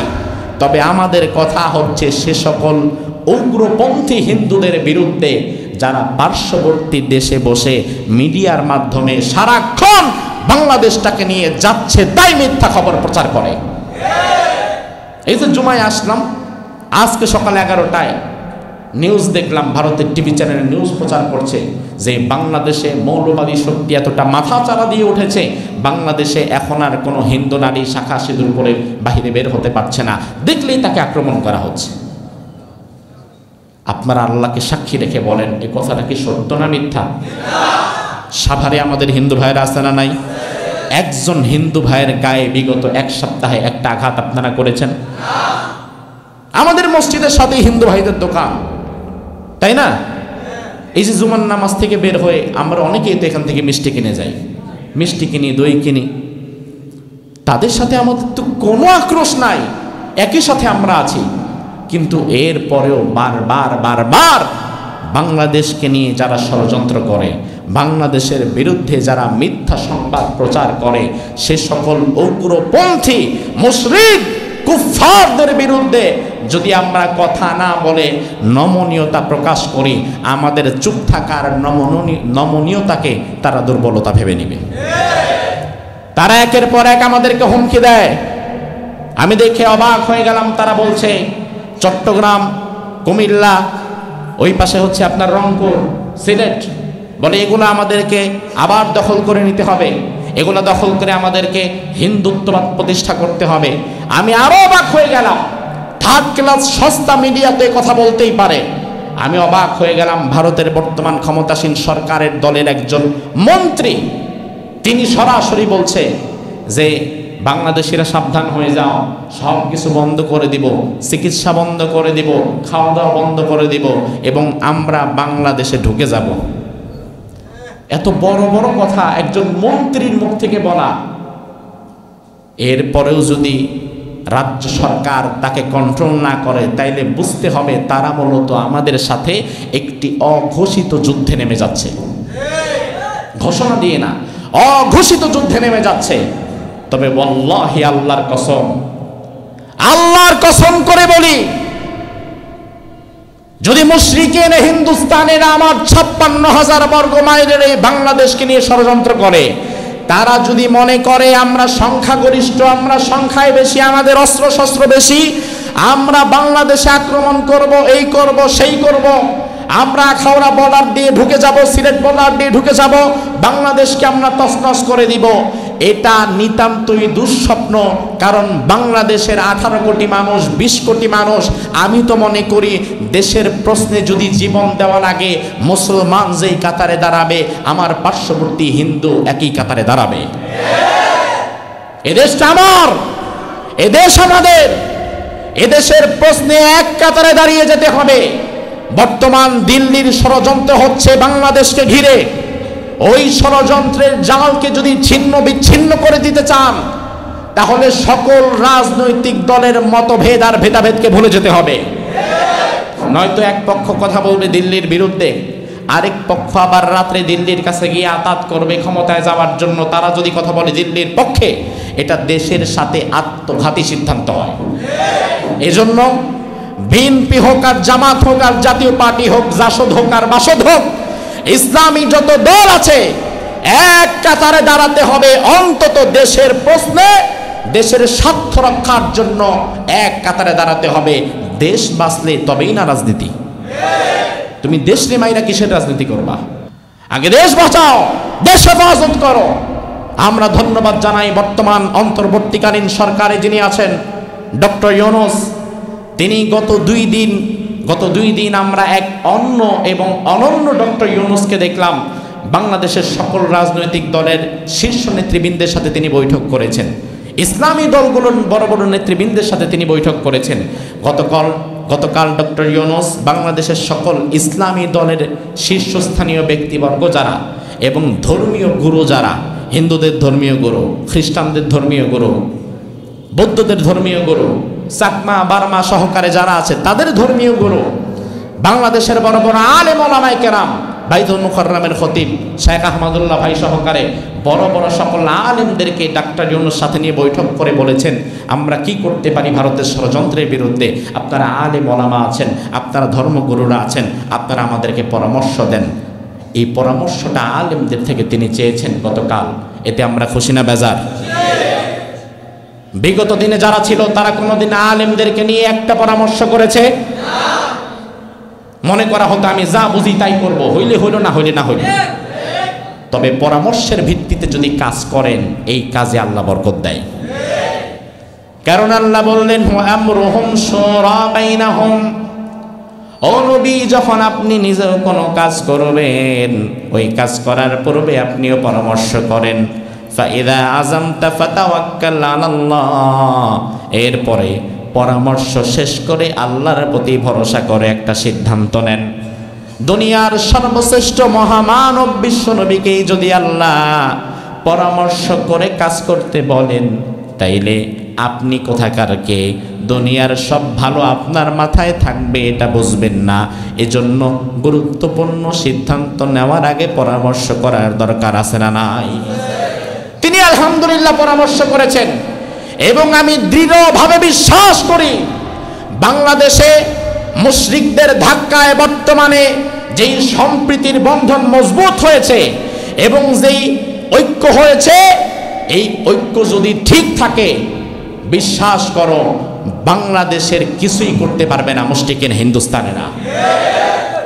তবে আমাদের কথা হচ্ছে সে সকল উগ্রপন্থী হিন্দুদের বিরুদ্ধে যারা পার্শ্ববর্তী দেশে বসে মিডিয়ার মাধ্যমে সারাক্ষণ বাংলাদেশটাকে নিয়ে যাচ্ছে তাই মিথ্যা খবর প্রচার করে। এই যে জুমায় আসলাম, আজকে সকাল 11টায় নিউজ দেখলাম, ভারতের টিভি চ্যানেলে নিউজ প্রচার করছে যে বাংলাদেশে মৌলবাদী শক্তি এতটা মাথা চারা দিয়ে উঠেছে, বাংলাদেশে এখন আর কোনো হিন্দু নারী শাখা সিঁদুর পরে বাহিরে বের হতে পারছে না, দেখলেই তাকে আক্রমণ করা হচ্ছে। আপনারা আল্লাহকে সাক্ষী রেখে বলেন, এই কথাটা কি সত্য না মিথ্যা? সাভারে আমাদের হিন্দু ভাইয়েরা আছে না নাই? একজন হিন্দু ভাইয়ের গায়ে বিগত এক সপ্তাহে একটা আঘাত আপনারা করেছেন? আমাদের মসজিদের সাথে হিন্দু ভাইদের দোকান, তাই না? এই যে জুমার নামাজ থেকে বের হয়ে আমরা অনেকেই তো এখান থেকে মিষ্টি কিনে যাই, মিষ্টি কিনি, দই কিনি, তাদের সাথে আমাদের তো কোনো আক্রোশ নাই, একই সাথে আমরা আছি। কিন্তু এর পরেও বারবার বারবার বাংলাদেশকে নিয়ে যারা ষড়যন্ত্র করে, বাংলাদেশের বিরুদ্ধে যারা মিথ্যা সংবাদ প্রচার করে, সে সকল উগ্রপন্থী মুশরিক কুফফারদের বিরুদ্ধে যদি আমরা কথা না বলে নমনীয়তা প্রকাশ করি, আমাদের চুপ থাকার নমনীয়তাকে তারা দুর্বলতা ভেবে নিবে। তারা একের পর এক আমাদেরকে হুমকি দেয়, আমি দেখে অবাক হয়ে গেলাম, তারা বলছে চট্টগ্রাম, কুমিল্লা, ওই পাশে হচ্ছে আপনার রংপুর, সিলেট, বলে এগুলো আমাদেরকে আবার দখল করে নিতে হবে, এগুলো দখল করে আমাদেরকে হিন্দুত্ববাদ প্রতিষ্ঠা করতে হবে। আমি আরো অবাক হয়ে গেলাম, থার্ড ক্লাস সস্তা মিডিয়াতে কথা বলতেই পারে। আমি অবাক হয়ে গেলাম, ভারতের বর্তমান ক্ষমতাসীন সরকারের দলের একজন মন্ত্রী, তিনি সরাসরি বলছে যে বাংলাদেশিরা সাবধান হয়ে যাও, সব কিছু বন্ধ করে দিব, চিকিৎসা বন্ধ করে দিব, খাওয়া দাওয়া বন্ধ করে দিব, এবং আমরা বাংলাদেশে ঢুকে যাব। এত বড় বড় কথা একজন মন্ত্রীর মুখ থেকে বলা। এরপরেও যদি রাজ্য সরকার তাকে কন্ট্রোল না করে, তাইলে বুঝতে হবে তারা মূলত আমাদের সাথে একটি অঘোষিত যুদ্ধে নেমে যাচ্ছে। ঘোষণা দিয়ে না, অঘোষিত যুদ্ধে নেমে যাচ্ছে। তবে ওয়াল্লাহি, আল্লাহর কসম, আল্লাহর কসম করে বলি, যদি মুশরিকিন হিন্দুস্তানের আমার 56,000 বর্গ মাইলের এই বাংলাদেশকে নিয়ে ষড়যন্ত্র করে, তারা যদি মনে করে আমরা সংখ্যাগরিষ্ঠ, আমরা সংখ্যায় বেশি, আমাদের অস্ত্র শস্ত্র বেশি, আমরা বাংলাদেশে আক্রমণ করব, এই করব, সেই করব, আমরা আখাউড়া বর্ডার দিয়ে ঢুকে যাব, সিলেট বর্ডার দিয়ে ঢুকে যাব, বাংলাদেশকে আমরা তছনছ করে দিব, এটা নিতান্তই দুঃস্বপ্ন। কারণ বাংলাদেশের 18 কোটি মানুষ, 20 কোটি মানুষ, আমি তো মনে করি দেশের প্রশ্নে যদি জীবন দেওয়া লাগে, মুসলমান যেই কাতারে দাঁড়াবে, আমার পার্শ্ববর্তী হিন্দু একই কাতারে দাঁড়াবে। এদেশটা আমার, এদেশ আমাদের, এদেশের প্রশ্নে এক কাতারে দাঁড়িয়ে যেতে হবে। বর্তমান দিল্লির ষড়যন্ত্র হচ্ছে বাংলাদেশকে ঘিরে। ওই ষড়যন্ত্রের জালকে যদি ছিন্ন বিচ্ছিন্ন করে দিতে চান, তাহলে সকল রাজনৈতিক দলের মতভেদ আর ভেদাভেদকে ভুলে যেতে হবে। নয়তো এক পক্ষ কথা বলবে দিল্লির বিরুদ্ধে, আরেক পক্ষ আবার রাত্রে দিল্লির কাছে গিয়ে আতাত করবে ক্ষমতায় যাওয়ার জন্য। তারা যদি কথা বলে দিল্লির পক্ষে, এটা দেশের সাথে আত্মঘাতী সিদ্ধান্ত হয়। এজন্য বিএনপি হোক আর জামাত হোক আর জাতীয় পার্টি হোক, জাসদ হোক আর বাসদ হোক, ইসলামী যত দল আছে, এক কাতারে দাঁড়াতে হবে। অন্তত দেশের প্রশ্নে, দেশের স্বার্থ রক্ষার জন্য এক কাতারে দাঁড়াতে হবে। দেশ বাঁচলে তবেই না রাজনীতি। তুমি দেশ রে মাইরা কিসের রাজনীতি করবা? আগে দেশ বাঁচাও, দেশ হেফাজত করো। আমরা ধন্যবাদ জানাই বর্তমান অন্তর্বর্তীকালীন সরকারে যিনি আছেন, ডক্টর ইউনূস। তিনি গত দুই দিন আমরা এক অন্য এবং অনন্য ডক্টর ইউনূসকে দেখলাম। বাংলাদেশের সকল রাজনৈতিক দলের শীর্ষ নেতৃবৃন্দের সাথে তিনি বৈঠক করেছেন, ইসলামী দলগুলোর বড় বড় নেতৃবৃন্দের সাথে তিনি বৈঠক করেছেন। গতকাল ডক্টর ইউনূস বাংলাদেশের সকল ইসলামী দলের শীর্ষস্থানীয় ব্যক্তিবর্গ যারা এবং ধর্মীয় গুরু যারা, হিন্দুদের ধর্মীয় গুরু, খ্রিস্টানদের ধর্মীয় গুরু, বৌদ্ধদের ধর্মীয় গুরু, চাকমা বার্মা সহকারে যারা আছে তাদের ধর্মীয় গুরু, বাংলাদেশের বড় বড় আলেম ওলামায়ে কেরাম, বাইতুল মুকাররমের খতিব শেখ আহমদুল্লাহ ভাই সহকারে বড় বড় সকল আলেমদেরকে ডাক্তার ইউনূস সাথে নিয়ে বৈঠক করে বলেছেন, আমরা কি করতে পারি ভারতের ষড়যন্ত্রের বিরুদ্ধে। আপনারা আলেম ওলামা আছেন, আপনারা ধর্মগুরুরা আছেন, আপনারা আমাদেরকে পরামর্শ দেন। এই পরামর্শটা আলেমদের থেকে তিনি চেয়েছেন গতকাল। এতে আমরা খুশি না বেজার? বিগত দিনে যারা ছিল তারা কোনোদিন আলেমদেরকে নিয়ে একটা পরামর্শ করেছে? মনে করা হতো আমি যা বুঝি তাই করব, হইলে হইল, না হইলে না হইল। তবে পরামর্শের ভিত্তিতে যদি কাজ করেন, এই কাজে আল্লাহ বরকত দেয়। কারণ আল্লাহ বললেন, হুয়া আমরুহুম শুরা বাইনাহুম। ও নবী, যখন আপনি নিজে কোনো কাজ করবেন, ওই কাজ করার পূর্বে আপনিও পরামর্শ করেন। ফাইদা আযামতা ফাতাওয়াক্কাল আলাল্লাহ। এরপরে পরামর্শ শেষ করে আল্লাহর প্রতি ভরসা করে একটা সিদ্ধান্ত নেন। দুনিয়ার সর্বশ্রেষ্ঠ মহামানব বিশ্ব নবীকেই যদি আল্লাহ পরামর্শ করে কাজ করতে বলেন, তাইলে আপনি কোথাকার কে? দুনিয়ার সব ভালো আপনার মাথায় থাকবে এটা বুঝবেন না। এজন্য গুরুত্বপূর্ণ সিদ্ধান্ত নেওয়ার আগে পরামর্শ করার দরকার আছে না নাই? তিনি আলহামদুলিল্লাহ পরামর্শ করেছেন এবং আমি দৃঢ়ভাবে বিশ্বাস করি বাংলাদেশে মুশরিকদের ধাক্কায় বর্তমানে যেই সম্প্রীতির বন্ধন মজবুত হয়েছে এবং যেই ঐক্য হয়েছে, এই ঐক্য যদি ঠিক থাকে, বিশ্বাস করো বাংলাদেশের কিছুই করতে পারবে না মুশরিকিন হিন্দুস্তানেরা,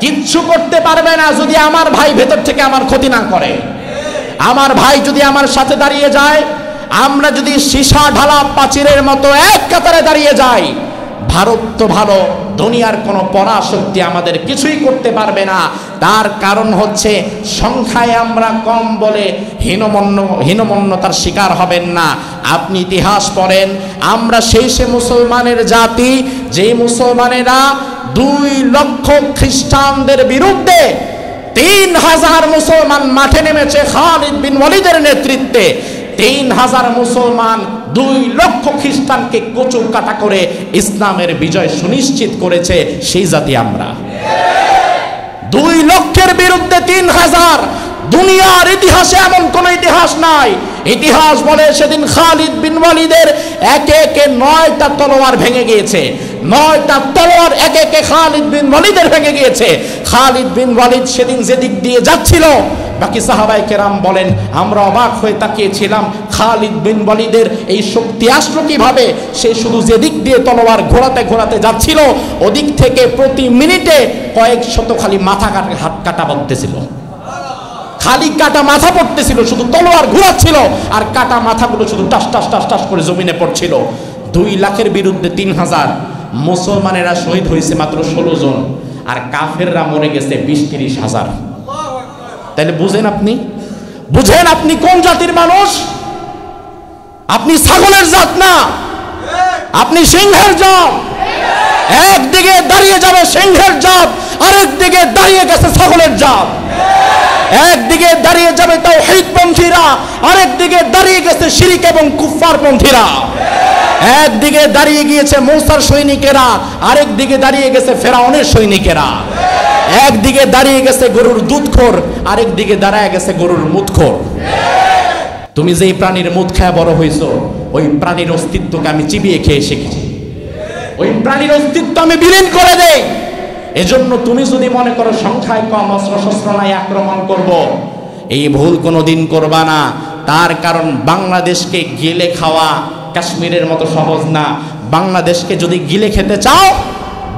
কিচ্ছু করতে পারবে না যদি আমার ভাই ভেতর থেকে আমার ক্ষতি না করে। আমার ভাই যদি আমার সাথে দাঁড়িয়ে যায়, আমরা যদি সীসা ঢালা প্রাচীরের মতো এক কাতারে দাঁড়িয়ে যাই, ভারত তো ভালো, দুনিয়ার কোনো পরাশক্তি আমাদের কিছুই করতে পারবে না। তার কারণ হচ্ছে সংখ্যায় আমরা কম বলে হীনমন্যতার শিকার হবেন না। আপনি ইতিহাস পড়েন, আমরা সেই মুসলমানের জাতি যে মুসলমানেরা 2 লক্ষ খ্রিস্টানদের বিরুদ্ধে 3000 মুসলমান মাঠে নেমেছে খালিদ বিন ওয়ালিদের নেতৃত্বে। 3000 মুসলমান 2 লক্ষ খ্রিস্টানকে কচু কাটা করে ইসলামের বিজয় সুনিশ্চিত করেছে, সেই জাতি আমরা। 2 লক্ষের বিরুদ্ধে 3000, দুনিয়ার ইতিহাসে এমন কোন ইতিহাস নাই। ইতিহাস বলে সেদিন খালিদ বিন ওয়ালিদের একে একে 9টা তলোয়ার ভেঙে গিয়েছে, 9টা তলোয়ার একে একে খালিদ বিন ওয়ালিদের ভেঙে গিয়েছে। খালিদ বিন ওয়ালিদ সেদিন যেদিক দিয়ে যাচ্ছিল, বাকি সাহাবায়ে কেরাম বলেন আমরা অবাক হয়ে তাকিয়েছিলাম খালিদ বিন ওয়ালিদের এই শক্তি আসলো কিভাবে। সে শুধু যেদিক দিয়ে তলোয়ার ঘোরাতে ঘোরাতে যাচ্ছিল, ওদিক থেকে প্রতি মিনিটে কয়েক শত খালি মাথা কাটা, হাত কাটা বলতেছিল, খালি কাটা মাথা পড়তেছিল, শুধু তলোয়ার ঘোরাচ্ছিল আর কাটা মাথাগুলো শুধু টাস টাস টাস টাস করে জমিনে পড়ছিল। 2 লাখের বিরুদ্ধে 3000, মুসলমানেরা শহীদ হয়েছে মাত্র 16 জন, আর কাফেররা মরে গেছে 20-30 হাজার। তাহলে বুঝেন আপনি কোন জাতির মানুষ? আপনি ছাগলের জাত না, আপনি সিংহের জাত। একদিকে দাঁড়িয়ে যাবে সিংহের জাত, আরেক দিকে দাঁড়িয়ে গেছে ছাগলের জাত। একদিকে দাঁড়িয়ে যাবে তাওহীদ পন্থীরা, আরেক দিকে দাঁড়িয়ে গেছে শিরক এবং কুফফার পন্থীরা। একদিকে দাঁড়িয়ে গিয়েছে মূসার সৈনিকেরা, আরেক দিকে দাঁড়িয়ে গেছে ফেরাউনের সৈনিকেরা। একদিকে দাঁড়িয়ে গেছে গরুর দুধখোর, আরেক দিকে দাঁড়ায় গেছে গরুর মুদখোর। তুমি যেই প্রাণীর মুদ খায় বড় হইছো, ওই প্রাণীর অস্তিত্বকে আমি চিবিয়ে খেয়ে শিখেছি, ওই প্রাণীর অস্তিত্ব আমি বিলীন করে দেই। এজন্য তুমি যদি মনে করো সংখ্যায় কম, অস্ত্র নাই, আক্রমণ করব, এই ভুল কোনোদিন করবা না। তার কারণ বাংলাদেশকে গিলে খাওয়া কাশ্মীরের মতো সহজ না। বাংলাদেশকে যদি গিলে খেতে চাও,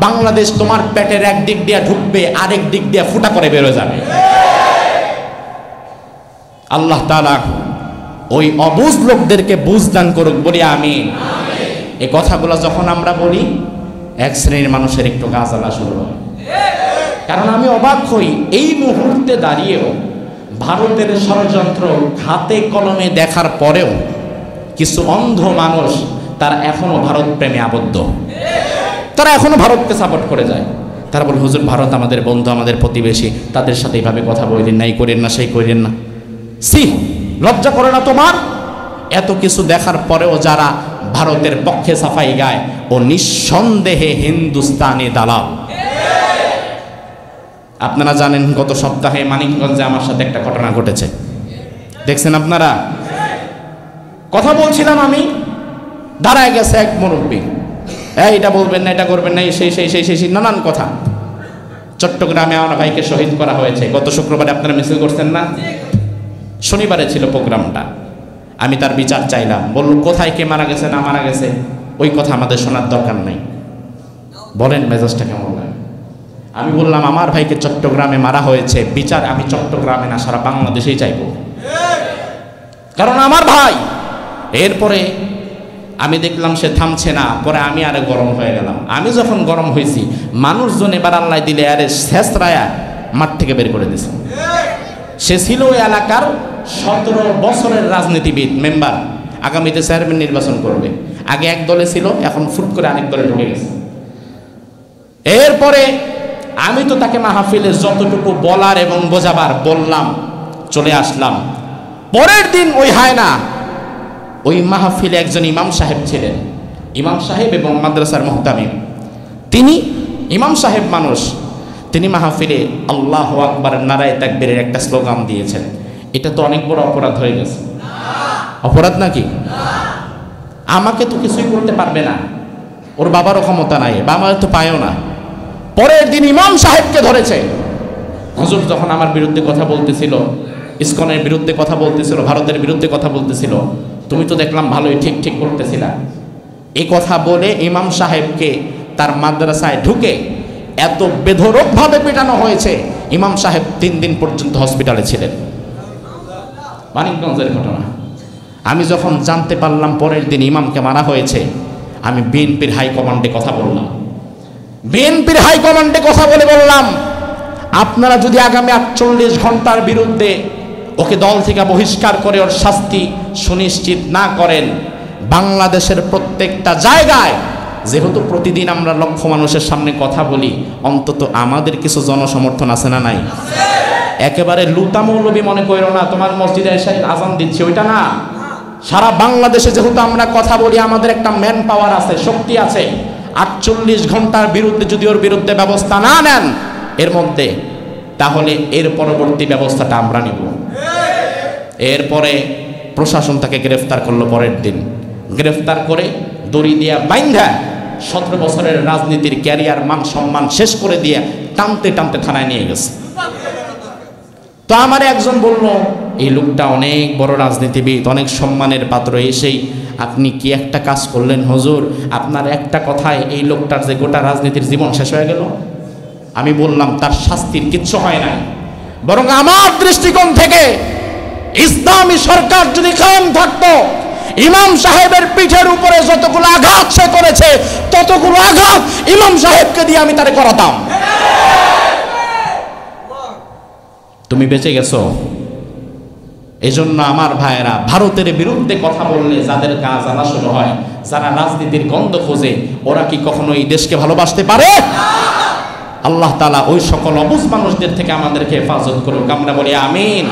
বাংলাদেশ তোমার পেটের এক দিক দিয়ে ঢুকবে, আরেক দিক দিয়ে ফুটা করে বেরো যাবে। আল্লাহ তাআলা ওই অবুঝ লোকদেরকে বুঝ দান করুক বলি আমিন। এই কথাগুলো যখন আমরা বলি, এক শ্রেণীর মানুষের একটু গা জ্বালা শুরু হয়। কারণ আমি অবাক হই, এই মুহূর্তে দাঁড়িয়েও ভারতের ষড়যন্ত্র হাতে কলমে দেখার পরেও কিছু অন্ধ মানুষ তারা এখনো ভারত প্রেমে আবদ্ধ, তারা এখনো ভারতকে সাপোর্ট করে যায়। তারা বলে হুজুর ভারত আমাদের বন্ধু, আমাদের প্রতিবেশী, তাদের সাথে এইভাবে কথা বলেন না, এই করেন না, সেই করেন না। সি, লজ্জা করে না তোমার? এত কিছু দেখার পরেও যারা ভারতের পক্ষে সাফাই গায়, ও নিঃসন্দেহে হিন্দুস্তানি দালাল। আপনারা জানেন গত সপ্তাহে মানিকগঞ্জে আমার সাথে একটা ঘটনা ঘটেছে, দেখছেন আপনারা? কথা বলছিলাম আমি, দাঁড়ায় গেছে এক মুরব্বী, এটা বলবেন না, এটা করবেন না, সেই সেই সেই সেই নানান কথা। চট্টগ্রামে আমার ভাইকে শহীদ করা হয়েছে গত শুক্রবারে, আপনারা মিছিল করছেন না? শনিবারে ছিল প্রোগ্রামটা। আমি তার বিচার চাইলাম, বলল কোথায় কে মারা গেছে না মারা গেছে ওই কথা আমাদের শোনার দরকার নেই, বলেন মেজাজটা কেমন লাগে। আমি বললাম আমার ভাইকে চট্টগ্রামে মারা হয়েছে, বিচার আমি চট্টগ্রামে না সারা বাংলাদেশেই চাইব, কারণ আমার ভাই। এরপরে আমি দেখলাম সে থামছে না, পরে আমি আরে গরম হয়ে গেলাম। আমি যখন গরম হয়েছি, মানুষজন এবার আল্লাহ দিলে আরে শেষরায়া মাঠ থেকে বের করে দিয়েছে। সে ছিল ওই এলাকার 17 বছরের রাজনীতিবিদ, মেম্বার, আগামীতে চেয়ারম্যান নির্বাচন করবে। আগে এক দলে ছিল, এখন ফুট করে আরেক দলে ঢুকে গেছে। এরপরে আমি তো তাকে মাহফিলে যতটুকু বলার এবং বোঝাবার বললাম, চলে আসলাম। পরের দিন ওই হায়না, ওই মাহফিলে একজন ইমাম সাহেব ছিলেন, ইমাম সাহেব এবং মাদ্রাসার মুহতামিম, তিনি ইমাম সাহেব মানুষ, তিনি মাহফিলে আল্লাহু আকবার নারায়ে তাকবীরের একটা স্লোগান দিয়েছেন। এটা তো অনেক বড় অপরাধ হয়ে গেছে। অপরাধ নাকি? আমাকে তো কিছুই করতে পারবে না, ওর বাবারও ক্ষমতা নাই, বাবা তো পায়ও না। পরের দিন ইমাম সাহেবকে ধরেছে। হুজুর যখন আমার বিরুদ্ধে কথা বলতেছিল, ইসকনের বিরুদ্ধে কথা বলতেছিল, ভারতের বিরুদ্ধে কথা বলতেছিল, তুমি তো দেখলাম ভালোই ঠিক ঠিক করতেছিলা, এই কথা বলে ইমাম সাহেবকে তার মাদ্রাসায় ঢুকে এত বেধড়কভাবে পেটানো হয়েছে, ইমাম সাহেব 3 দিন পর্যন্ত হসপিটালে ছিলেন। মানিকগঞ্জের ঘটনা। আমি যখন জানতে পারলাম পরের দিন ইমামকে মারা হয়েছে, আমি বিএনপির হাইকমান্ডে কথা বললাম। বিএনপির হাইকমান্ডে কথা বললাম, আপনারা যদি আগামী 48 ঘন্টার বিরুদ্ধে ওকে দল থেকে বহিষ্কার করে ওর শাস্তি সুনিশ্চিত না করেন, বাংলাদেশের প্রত্যেকটা জায়গায়, যেহেতু প্রতিদিন আমরা লক্ষ মানুষের সামনে কথা বলি, অন্তত আমাদের কিছু জনসমর্থন আছে না নাই? একেবারে লুতা মৌলবী মনে করো না তোমার মসজিদে এসে আজান দিচ্ছে, ওইটা না। সারা বাংলাদেশে যেহেতু আমরা কথা বলি, আমাদের একটা ম্যান পাওয়ার আছে, শক্তি আছে। 48 ঘন্টার বিরুদ্ধে যদি ওর বিরুদ্ধে ব্যবস্থা না নেন এর মধ্যে, তাহলে এর পরবর্তী ব্যবস্থাটা আমরা নিব। এরপরে প্রশাসন তাকে গ্রেফতার করলো। পরের দিন গ্রেফতার করে দড়ি দিয়া বাইন্ধা 17 বছরের রাজনীতির ক্যারিয়ার মান সম্মান শেষ করে দিয়ে টানতে টানতে থানায় নিয়ে গেছে। তো আমার একজন বলল, এই লোকটা অনেক বড় রাজনীতিবিদ, অনেক সম্মানের পাত্র, এসেই আপনি কি একটা কাজ করলেন হুজুর, আপনার একটা কথায় এই লোকটার যে গোটা রাজনীতির জীবন শেষ হয়ে গেল। আমি বললাম, তার শাস্তির কিচ্ছু হয় না, বরং আমার দৃষ্টিকোণ থেকে ইসলামী সরকার যদি কায়েম থাকতো, ইমাম সাহেবের পিঠের উপরে যতগুলো আঘাত সে করেছে, ততগুলো আঘাত ইমাম সাহেবকে দিয়ে আমি তারে করাতাম। তুমি বেঁচে গেছো। এজন্য আমার ভাইয়েরা, ভারতের বিরুদ্ধে কথা বললে যাদের কাজ আনা শুরু হয়, যারা রাজনীতির গন্ধ খোঁজে, ওরা কি কখনো এই দেশকে ভালোবাসতে পারে? আল্লাহ তাআলা ওই সকল অবুঝ মানুষদের থেকে আমাদেরকে হেফাজত করুক। আমরা বলি আমিন।